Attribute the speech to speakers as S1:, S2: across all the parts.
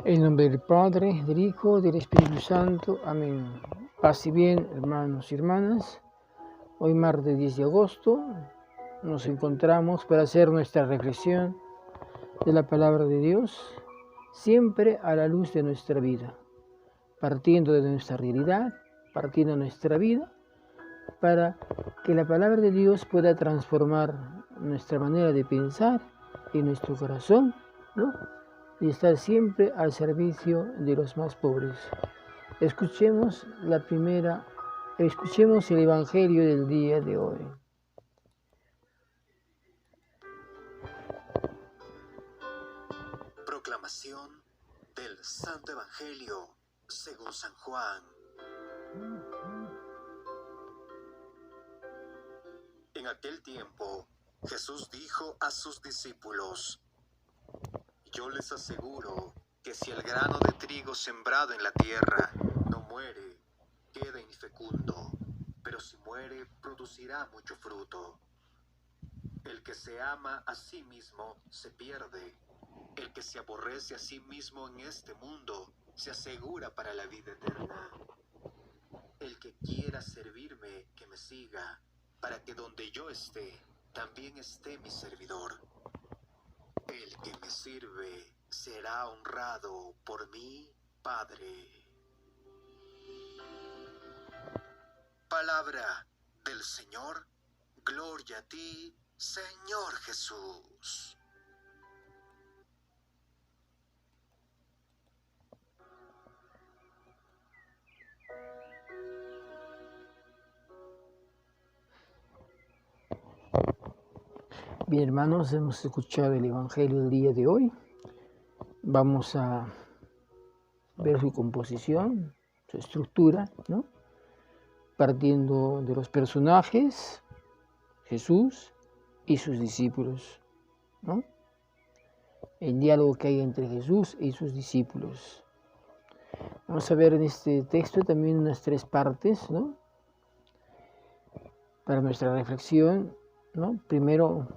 S1: En nombre del Padre, del Hijo, del Espíritu Santo. Amén. Paz y bien, hermanos y hermanas. Hoy, martes 10 de agosto, nos encontramos para hacer nuestra reflexión de la palabra de Dios, siempre a la luz de nuestra vida, partiendo de nuestra realidad, partiendo de nuestra vida, para que la palabra de Dios pueda transformar nuestra manera de pensar y nuestro corazón, ¿no? Y estar siempre al servicio de los más pobres. Escuchemos el Evangelio del día de hoy.
S2: Proclamación del Santo Evangelio según San Juan. En aquel tiempo, Jesús dijo a sus discípulos: Yo les aseguro que si el grano de trigo sembrado en la tierra no muere, queda infecundo, pero si muere, producirá mucho fruto. El que se ama a sí mismo se pierde. El que se aborrece a sí mismo en este mundo se asegura para la vida eterna. El que quiera servirme, que me siga, para que donde yo esté, también esté mi servidor. El que me sirve será honrado por mi Padre. Palabra del Señor. Gloria a ti, Señor Jesús.
S1: Bien, hermanos, hemos escuchado el Evangelio del día de hoy. Vamos a ver su composición, su estructura, ¿no? Partiendo de los personajes, Jesús y sus discípulos, ¿no? El diálogo que hay entre Jesús y sus discípulos. Vamos a ver en este texto también unas tres partes, ¿no? Para nuestra reflexión, ¿no? Primero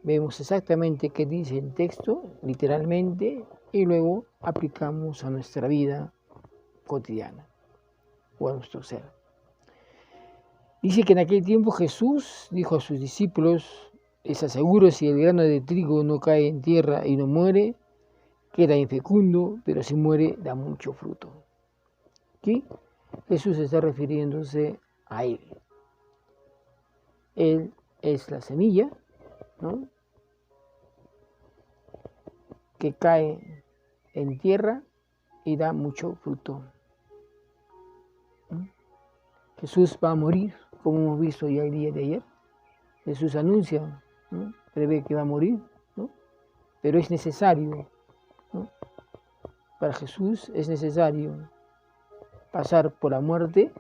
S1: vemos exactamente qué dice el texto, literalmente, y luego aplicamos a nuestra vida cotidiana o a nuestro ser. Dice que en aquel tiempo Jesús dijo a sus discípulos: les aseguro, si el grano de trigo no cae en tierra y no muere, queda infecundo, pero si muere, da mucho fruto. Aquí Jesús está refiriéndose a Él. Él es la semilla, ¿no?, que cae en tierra y da mucho fruto. Jesús va a morir, como hemos visto ya el día de ayer. Jesús anuncia, ¿no?, prevé que va a morir, ¿no?, pero es necesario, ¿no?, para Jesús es necesario pasar por la muerte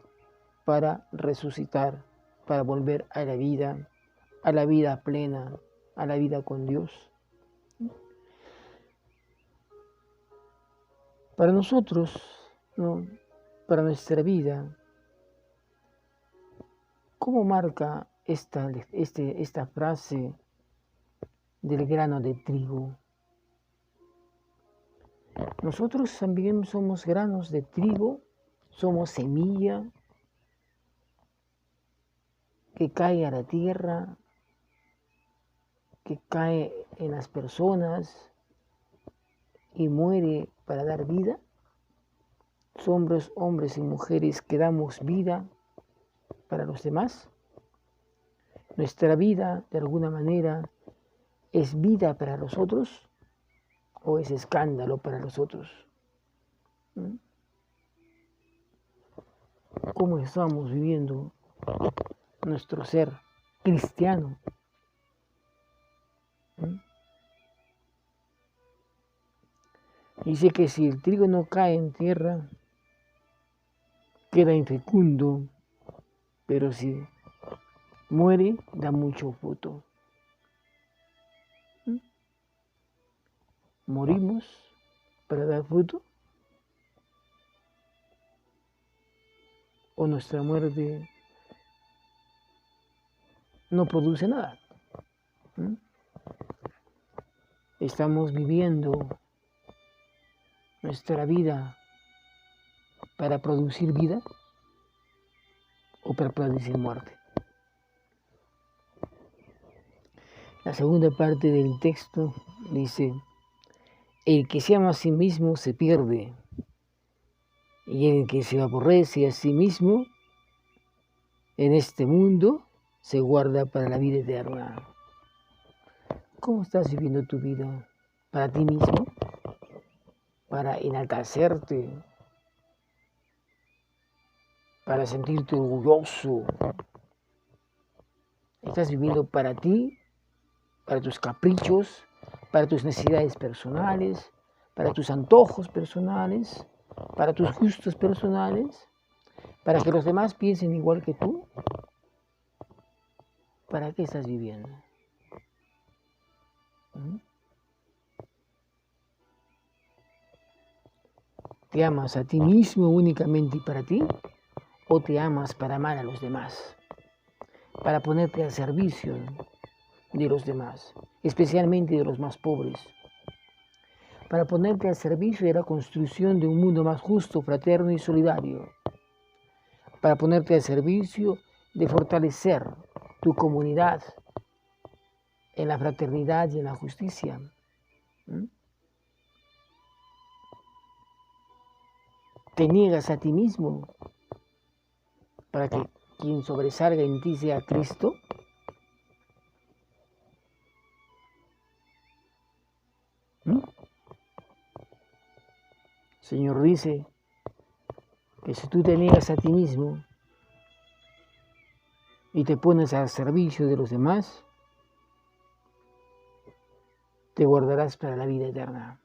S1: para resucitar, para volver a la vida plena, a la vida con Dios. Para nosotros, ¿no?, para nuestra vida, ¿cómo marca esta frase del grano de trigo? Nosotros también somos granos de trigo, somos semilla que cae a la tierra, que cae en las personas y muere para dar vida. Somos hombres y mujeres que damos vida para los demás. Nuestra vida, de alguna manera, es vida para los otros o es escándalo para los otros. ¿Cómo estamos viviendo nuestro ser cristiano? Dice que si el trigo no cae en tierra, queda infecundo, pero si muere, da mucho fruto. ¿Morimos para dar fruto? ¿O nuestra muerte no produce nada? Estamos viviendo nuestra vida para producir vida o para producir muerte. La segunda parte del texto dice: el que se ama a sí mismo se pierde, y el que se aborrece a sí mismo en este mundo se guarda para la vida eterna. ¿Cómo estás viviendo tu vida? ¿Para ti mismo? ¿Para enaltecerte? ¿Para sentirte orgulloso? ¿Estás viviendo para ti? ¿Para tus caprichos? ¿Para tus necesidades personales? ¿Para tus antojos personales? ¿Para tus gustos personales? ¿Para que los demás piensen igual que tú? ¿Para qué estás viviendo? ¿Te amas a ti mismo únicamente y para ti? ¿O te amas para amar a los demás? Para ponerte al servicio de los demás, especialmente de los más pobres. Para ponerte al servicio de la construcción de un mundo más justo, fraterno y solidario. Para ponerte al servicio de fortalecer tu comunidad en la fraternidad y en la justicia. Te niegas a ti mismo para que quien sobresalga en ti sea Cristo. El Señor dice que si tú te niegas a ti mismo y te pones al servicio de los demás, te guardarás para la vida eterna.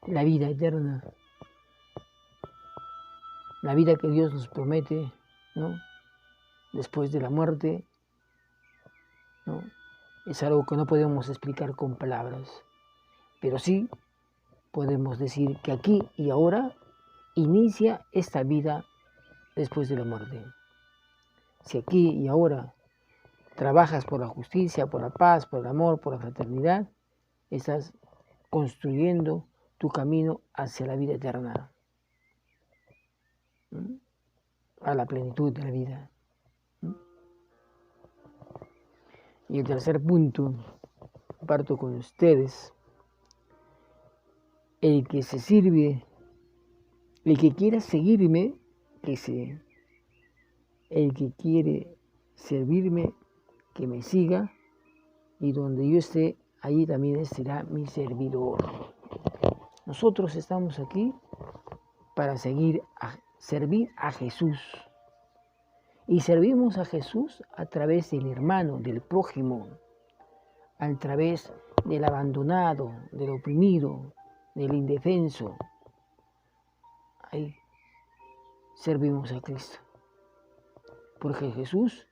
S1: La vida eterna, la vida que Dios nos promete, ¿no?, después de la muerte, ¿no?, es algo que no podemos explicar con palabras, pero sí podemos decir que aquí y ahora inicia esta vida después de la muerte. Si aquí y ahora trabajas por la justicia, por la paz, por el amor, por la fraternidad, estás construyendo tu camino hacia la vida eterna, a la plenitud de la vida. Y el tercer punto, parto con ustedes: el que se sirve, el que quiera seguirme, el que quiere servirme, que me siga, y donde yo esté, allí también estará mi servidor. Nosotros estamos aquí para servir a Jesús. Y servimos a Jesús a través del hermano, del prójimo, a través del abandonado, del oprimido, del indefenso. Ahí servimos a Cristo. Porque Jesús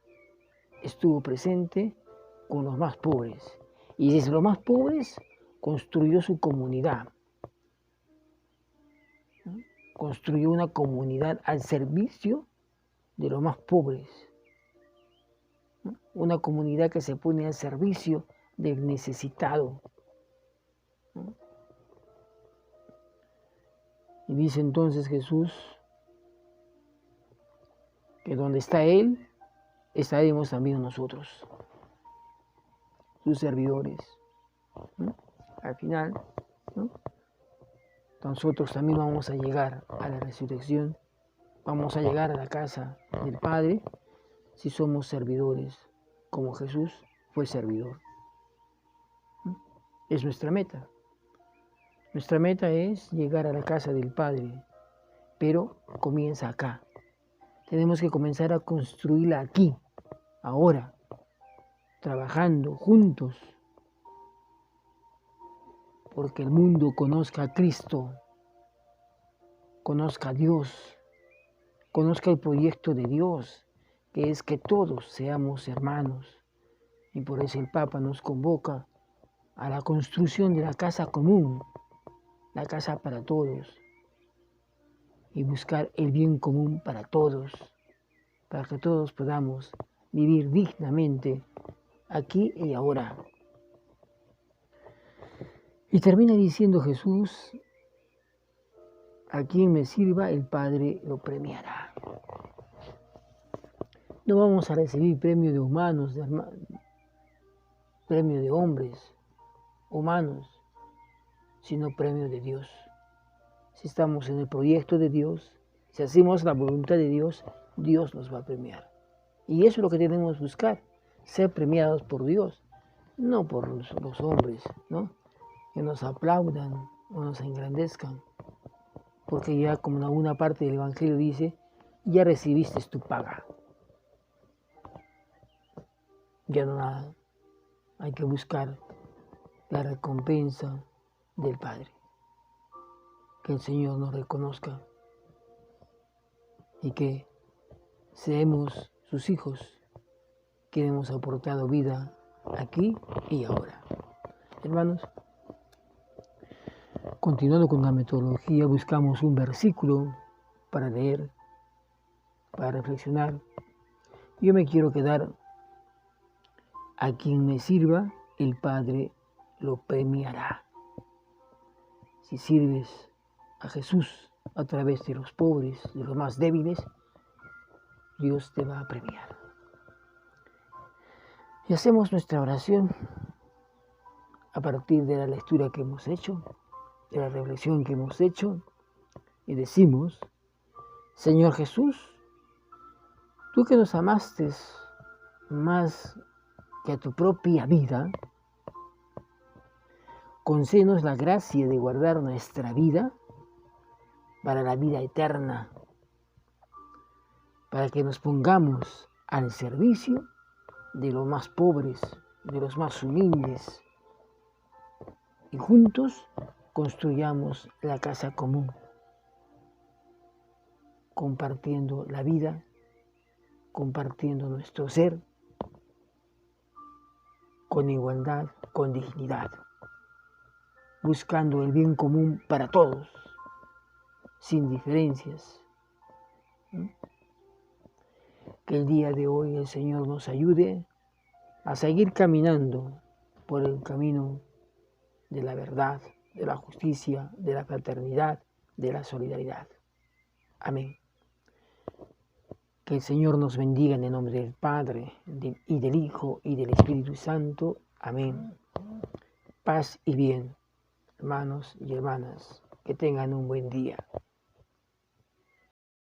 S1: estuvo presente con los más pobres. Y desde los más pobres construyó su comunidad. Construyó una comunidad al servicio de los más pobres. Una comunidad que se pone al servicio del necesitado. Y dice entonces Jesús que donde está Él, estaremos también nosotros, sus servidores. Al final, nosotros también vamos a llegar a la resurrección, vamos a llegar a la casa del Padre si somos servidores, como Jesús fue servidor. Es nuestra meta. Nuestra meta es llegar a la casa del Padre, pero comienza acá. Tenemos que comenzar a construirla aquí, ahora, trabajando juntos, porque el mundo conozca a Cristo, conozca a Dios, conozca el proyecto de Dios, que es que todos seamos hermanos. Y por eso el Papa nos convoca a la construcción de la casa común, la casa para todos, y buscar el bien común para todos, para que todos podamos vivir dignamente aquí y ahora. Y termina diciendo Jesús: a quien me sirva, el Padre lo premiará. No vamos a recibir premio de humanos, premio de hombres humanos, sino premio de Dios. Si estamos en el proyecto de Dios, si hacemos la voluntad de Dios, Dios nos va a premiar. Y eso es lo que tenemos que buscar, ser premiados por Dios, no por los hombres, ¿no? Que nos aplaudan o nos engrandezcan. Porque ya, como en alguna parte del Evangelio dice, ya recibiste tu paga. Ya no nada. Hay que buscar la recompensa del Padre. Que el Señor nos reconozca y que seamos sus hijos que hemos aportado vida aquí y ahora. Hermanos, continuando con la metodología, buscamos un versículo para leer, para reflexionar. Yo me quiero quedar: a quien me sirva, el Padre lo premiará. Si sirves a Jesús a través de los pobres, de los más débiles, Dios te va a premiar. Y hacemos nuestra oración a partir de la lectura que hemos hecho, de la reflexión que hemos hecho, y decimos: Señor Jesús, tú que nos amaste más que a tu propia vida, concédenos la gracia de guardar nuestra vida para la vida eterna, para que nos pongamos al servicio de los más pobres, de los más humildes, y juntos construyamos la casa común, compartiendo la vida, compartiendo nuestro ser, con igualdad, con dignidad, buscando el bien común para todos, sin diferencias. Que el día de hoy el Señor nos ayude a seguir caminando por el camino de la verdad, de la justicia, de la fraternidad, de la solidaridad. Amén. Que el Señor nos bendiga en el nombre del Padre, y del Hijo, y del Espíritu Santo. Amén. Paz y bien, hermanos y hermanas, que tengan un buen día.